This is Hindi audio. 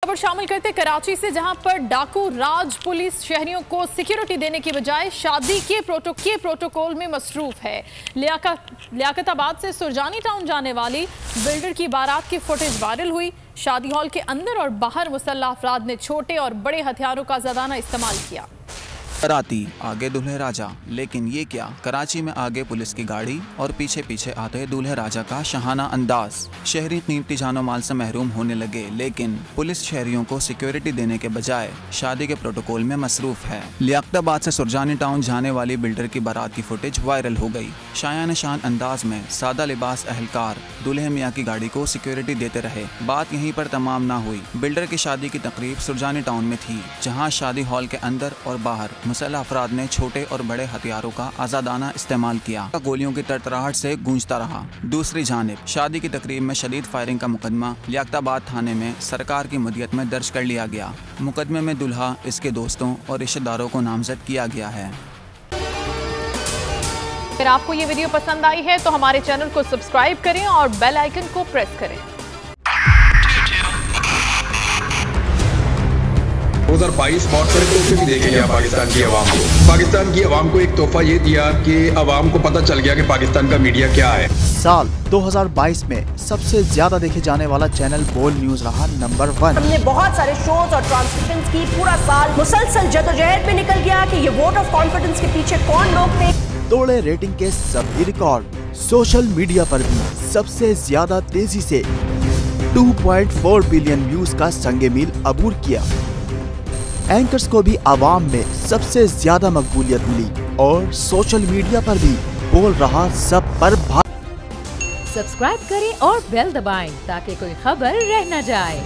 खबर शामिल करते कराची से, जहां पर डाकू राज पुलिस शहरियों को सिक्योरिटी देने की बजाय शादी के प्रोटोकॉल में मसरूफ है। लियाकताबाद से सुरजानी टाउन जाने वाली बिल्डर की बारात की फुटेज वायरल हुई। शादी हॉल के अंदर और बाहर मुसल्लह अफराद ने छोटे और बड़े हथियारों का ज़राना इस्तेमाल किया। बाराती आगे दूल्हे राजा, लेकिन ये क्या, कराची में आगे पुलिस की गाड़ी और पीछे पीछे आते दूल्हे राजा का शहाना अंदाज। शहरी कीमती जानो माल से महरूम होने लगे, लेकिन पुलिस शहरियों को सिक्योरिटी देने के बजाय शादी के प्रोटोकॉल में मसरूफ है। लियाकताबाद से सुरजानी टाउन जाने वाली बिल्डर की बारात की फुटेज वायरल हो गई। शायान शान अंदाज में सादा लिबास अहलकार दूल्हे मियाँ की गाड़ी को सिक्योरिटी देते रहे। बात यहीं पर तमाम ना हुई। बिल्डर की शादी की तकरीब सुरजानी टाउन में थी, जहाँ शादी हॉल के अंदर और बाहर मुसल्लह अफराद ने छोटे और बड़े हथियारों का आजादाना इस्तेमाल किया। गोलियों की तड़तड़ाहट से गूंजता रहा। दूसरी जानिब शादी की तकरीब में शदीद फायरिंग का मुकदमा लियाकताबाद थाने में सरकार की मदीयत में दर्ज कर लिया गया। मुकदमे में दुल्हा, इसके दोस्तों और रिश्तेदारों को नामजद किया गया है। अगर आपको ये वीडियो पसंद आई है तो हमारे चैनल को सब्सक्राइब करें और बेल आइकन को प्रेस करें। 2022 बहुत सारे तोहफे भी देखे गया पाकिस्तान की आवाम को। पाकिस्तान की आवाम को एक तोहफा ये दिया कि आवाम को पता चल गया कि पाकिस्तान का मीडिया क्या है। साल 2022 में सबसे ज्यादा देखे जाने वाला चैनल बोल न्यूज रहा नंबर 1। हमने बहुत सारे शोज और ट्रांसमिशंस की। पूरा साल मुसलसल जदोजहद में निकल गया कि ये वोट ऑफ कॉन्फिडेंस के पीछे कौन लोग थे। तोड़े रेटिंग के सभी रिकॉर्ड। सोशल मीडिया पर भी सबसे ज्यादा तेजी से 2.4 बिलियन व्यूज का संगे मील अबूर किया। एंकर्स को भी आवाम में सबसे ज्यादा मकबूलियत मिली और सोशल मीडिया पर भी बोल रहा सब पर सब्सक्राइब करें और बेल दबाएं ताकि कोई खबर रह न जाए।